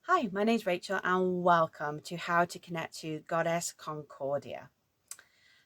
Hi, my name's Rachel and welcome to How to Connect to Goddess Concordia.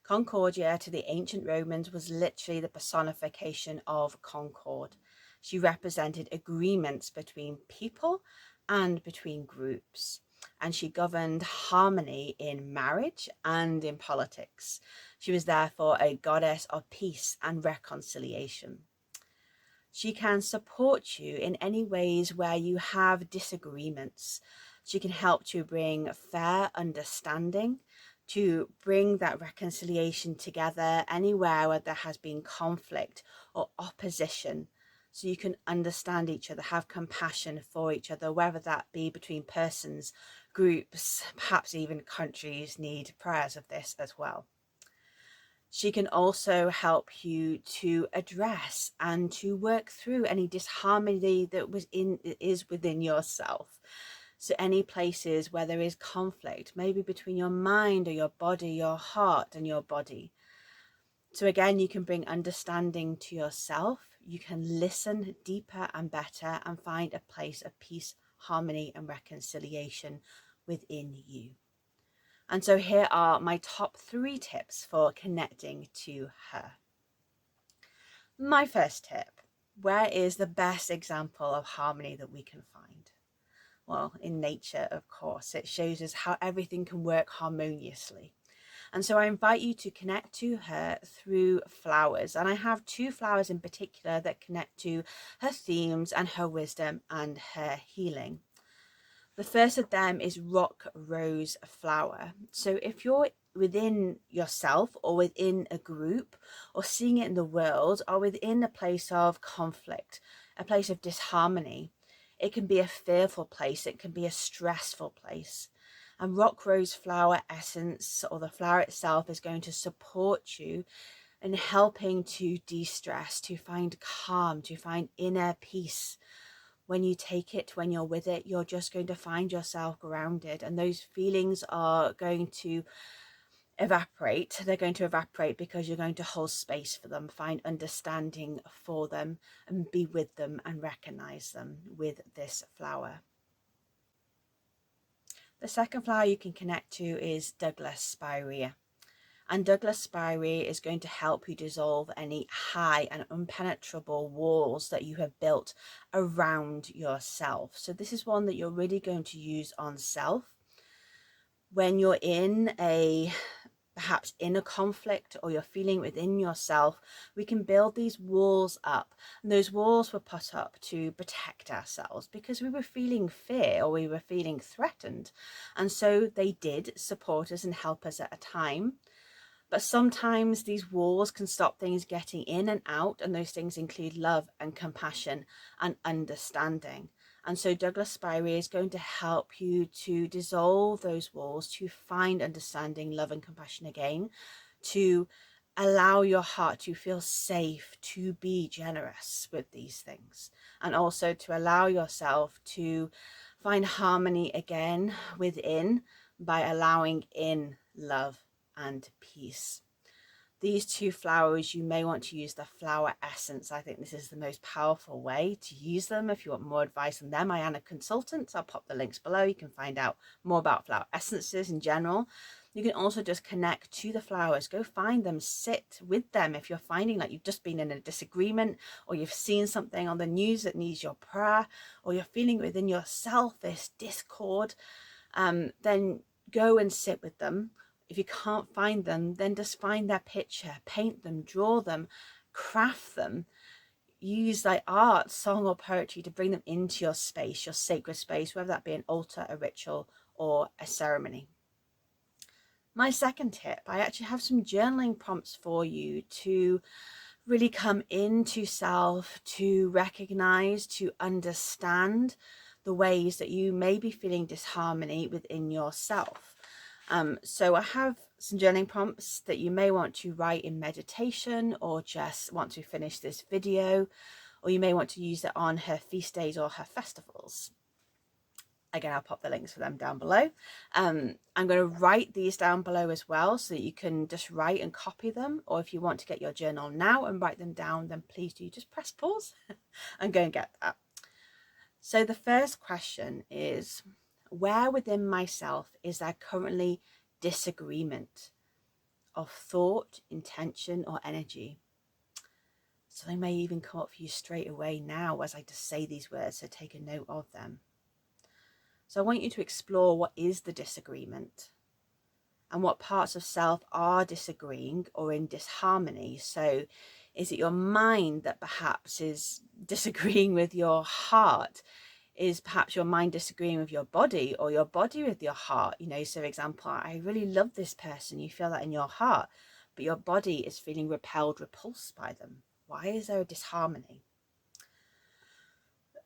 Concordia to the ancient Romans was literally the personification of concord. She represented agreements between people and between groups, and she governed harmony in marriage and in politics. She was therefore a goddess of peace and reconciliation. She can support you in any ways where you have disagreements. She can help to bring fair understanding, to bring that reconciliation together anywhere where there has been conflict or opposition. So you can understand each other, have compassion for each other, whether that be between persons, groups, perhaps even countries need prayers of this as well. She can also help you to address and to work through any disharmony that is within yourself. So any places where there is conflict, maybe between your mind or your body, your heart and your body. So again, you can bring understanding to yourself. You can listen deeper and better and find a place of peace, harmony and reconciliation within you. And so here are my top 3 tips for connecting to her. My first tip: where is the best example of harmony that we can find? Well, in nature, of course. It shows us how everything can work harmoniously. And so I invite you to connect to her through flowers. And I have 2 flowers in particular that connect to her themes and her wisdom and her healing. The first of them is rock rose flower. So if you're within yourself or within a group or seeing it in the world or within a place of conflict, a place of disharmony, it can be a fearful place, it can be a stressful place. And rock rose flower essence, or the flower itself, is going to support you in helping to de-stress, to find calm, to find inner peace. When you take it, when you're with it, you're just going to find yourself grounded, and those feelings are going to evaporate. They're going to evaporate because you're going to hold space for them, find understanding for them, and be with them and recognize them with this flower. The second flower you can connect to is Douglas spirea. And Douglas spirea is going to help you dissolve any high and impenetrable walls that you have built around yourself. So this is one that you're really going to use on self. When you're in perhaps in a conflict or you're feeling within yourself, we can build these walls up. And those walls were put up to protect ourselves because we were feeling fear or we were feeling threatened. And so they did support us and help us at a time. But sometimes these walls can stop things getting in and out, and those things include love and compassion and understanding. And so Douglas spirea is going to help you to dissolve those walls, to find understanding, love and compassion again, to allow your heart to feel safe, to be generous with these things, and also to allow yourself to find harmony again within by allowing in love and peace. These 2 flowers, you may want to use the flower essence. I think this is the most powerful way to use them. If you want more advice on them, I am a consultant. I'll pop the links below. You can find out more about flower essences in general. You can also just connect to the flowers. Go find them, sit with them. If you're finding like you've just been in a disagreement or you've seen something on the news that needs your prayer, or you're feeling within yourself this discord, then go and sit with them. If you can't find them, then just find their picture, paint them, draw them, craft them. Use like art, song or poetry to bring them into your space, your sacred space, whether that be an altar, a ritual or a ceremony. My second tip, I actually have some journaling prompts for you to really come into self, to recognize, to understand the ways that you may be feeling disharmony within yourself. So I have some journaling prompts that you may want to write in meditation, or just want to finish this video, or you may want to use it on her feast days or her festivals. Again, I'll pop the links for them down below. I'm going to write these down below as well, so that you can just write and copy them. Or if you want to get your journal now and write them down, then please do just press pause and go and get that. So the first question is, Where within myself is there currently disagreement of thought, intention, or energy? Something may even come up for you straight away now as I just say these words, so take a note of them. So I want you to explore, what is the disagreement and what parts of self are disagreeing or in disharmony. So is it your mind that perhaps is disagreeing with your heart? Is perhaps your mind disagreeing with your body, or your body with your heart? You know, so for example, I really love this person. You feel that in your heart, but your body is feeling repelled, repulsed by them. Why is there a disharmony?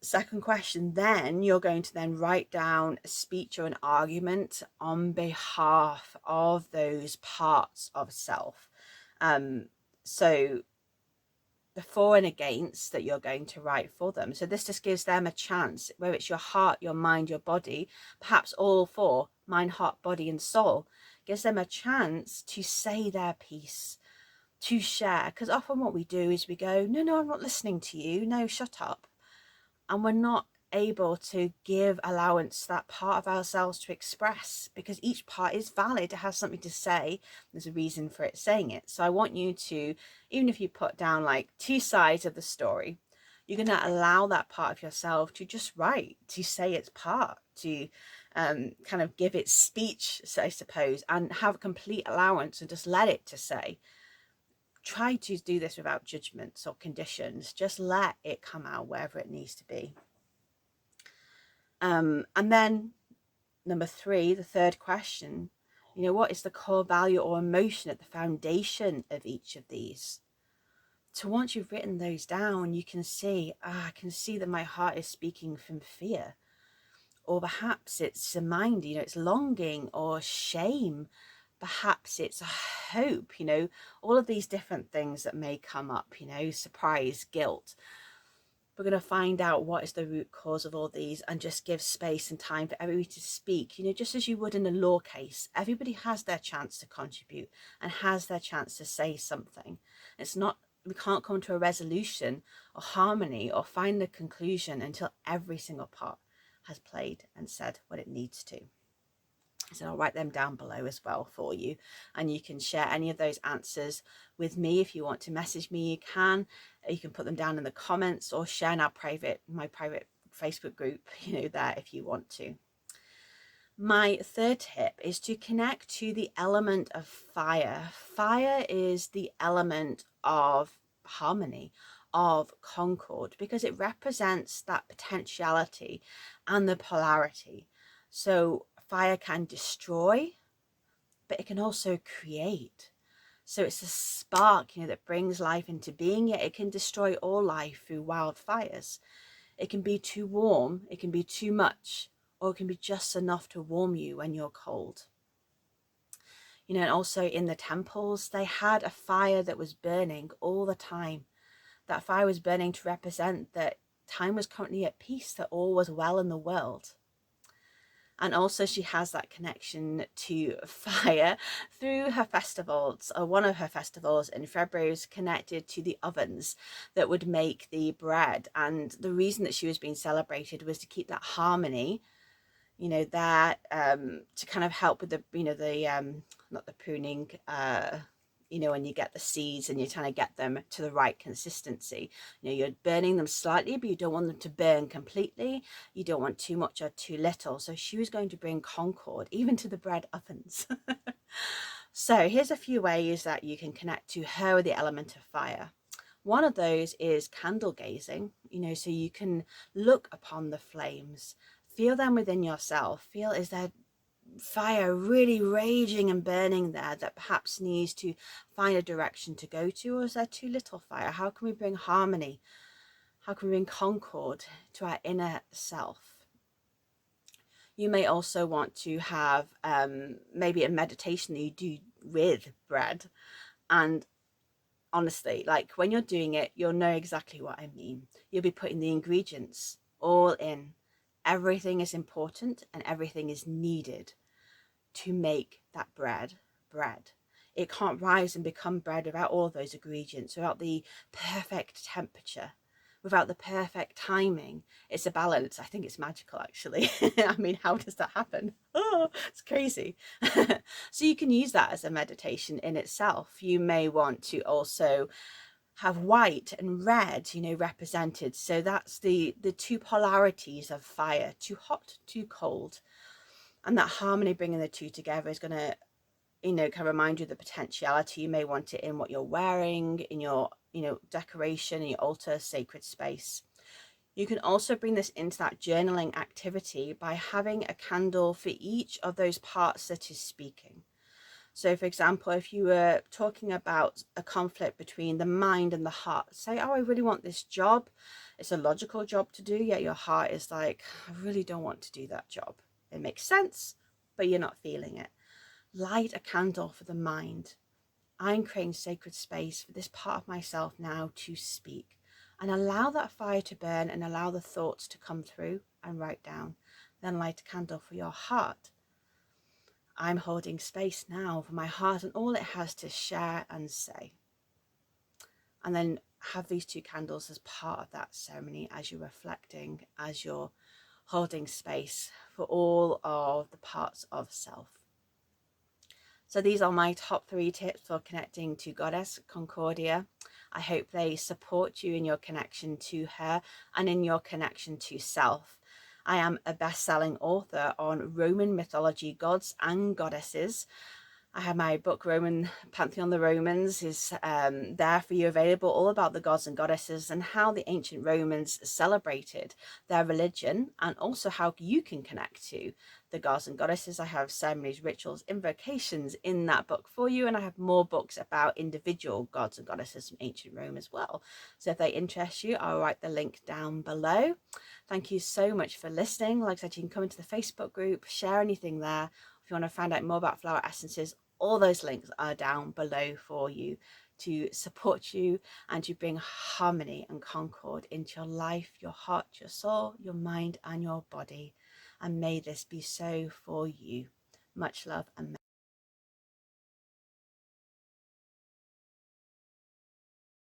Second question, then you're going to then write down a speech or an argument on behalf of those parts of self. So the for and against that you're going to write for them. So this just gives them a chance, whether it's your heart, your mind, your body, perhaps all four, mind, heart, body, and soul, gives them a chance to say their piece, to share. Because often what we do is we go, no, I'm not listening to you. No, shut up. And we're not able to give allowance to that part of ourselves to express, because each part is valid. It has something to say. There's a reason for it saying it. So I want you to, even if you put down like 2 sides of the story, you're going to allow that part of yourself to just write, to say its part, to kind of give its speech, I suppose, and have complete allowance and just let it to say. Try to do this without judgments or conditions. Just let it come out wherever it needs to be. And then number 3, the third question, you know, what is the core value or emotion at the foundation of each of these? So once you've written those down, you can see, I can see that my heart is speaking from fear. Or perhaps it's a mind, you know, it's longing or shame. Perhaps it's hope, you know, all of these different things that may come up, you know, surprise, guilt. We're going to find out what is the root cause of all these and just give space and time for everybody to speak. You know, just as you would in a law case, everybody has their chance to contribute and has their chance to say something. It's not, we can't come to a resolution or harmony or find a conclusion until every single part has played and said what it needs to. So I'll write them down below as well for you, and you can share any of those answers with me. If you want to message me, you can put them down in the comments or share in my private Facebook group, you know, there if you want to. My third tip is to connect to the element of fire. Fire is the element of harmony, of concord, because it represents that potentiality and the polarity. So fire can destroy, but it can also create. So it's a spark, you know, that brings life into being, yet it can destroy all life through wildfires. It can be too warm, it can be too much, or it can be just enough to warm you when you're cold. You know, and also in the temples, they had a fire that was burning all the time. That fire was burning to represent that time was currently at peace, that all was well in the world. And also she has that connection to fire through her festivals, or one of her festivals in February is connected to the ovens that would make the bread. And the reason that she was being celebrated was to keep that harmony, you know, that to kind of help with the, you know, the not the pruning, you know, when you get the seeds and you're trying to get them to the right consistency. You know, you're burning them slightly, but you don't want them to burn completely. You don't want too much or too little. So she was going to bring concord even to the bread ovens. So here's a few ways that you can connect to her with the element of fire. One of those is candle gazing, you know, so you can look upon the flames, feel them within yourself, feel, is there fire really raging and burning there that perhaps needs to find a direction to go to, or is there too little fire? How can we bring harmony? How can we bring concord to our inner self? You may also want to have maybe a meditation that you do with bread. And honestly, like when you're doing it, you'll know exactly what I mean. You'll be putting the ingredients all in. Everything is important and everything is needed to make that bread. It can't rise and become bread without all those ingredients, without the perfect temperature, without the perfect timing. It's a balance. I think it's magical, actually. I mean, how does that happen? Oh, it's crazy. So you can use that as a meditation in itself. You may want to also have white and red, represented. So that's the two polarities of fire, too hot, too cold. And that harmony, bringing the two together, is going to kind of remind you of the potentiality. You may want it in what you're wearing, in your decoration, in your altar, sacred space. You can also bring this into that journaling activity by having a candle for each of those parts that is speaking. So for example, if you were talking about a conflict between the mind and the heart, say, oh, I really want this job. It's a logical job to do, yet your heart is like, I really don't want to do that job. It makes sense, but you're not feeling it. Light a candle for the mind. I'm creating sacred space for this part of myself now to speak, and allow that fire to burn and allow the thoughts to come through and write down. Then light a candle for your heart. I'm holding space now for my heart and all it has to share and say. And then have these two candles as part of that ceremony as you're reflecting, as you're holding space for all of the parts of self. So these are my top 3 tips for connecting to Goddess Concordia. I hope they support you in your connection to her and in your connection to self. I am a best-selling author on Roman mythology, gods and goddesses. I have my book, Pantheon of the Romans, is there for you, available, all about the gods and goddesses and how the ancient Romans celebrated their religion, and also how you can connect to the gods and goddesses. I have ceremonies, rituals, invocations in that book for you, and I have more books about individual gods and goddesses from ancient Rome as well. So if they interest you, I'll write the link down below. Thank you so much for listening. Like I said, you can come into the Facebook group, share anything there. If you want to find out more about flower essences, all those links are down below for you to support you and to bring harmony and concord into your life, your heart, your soul, your mind, and your body. And may this be so for you. Much love and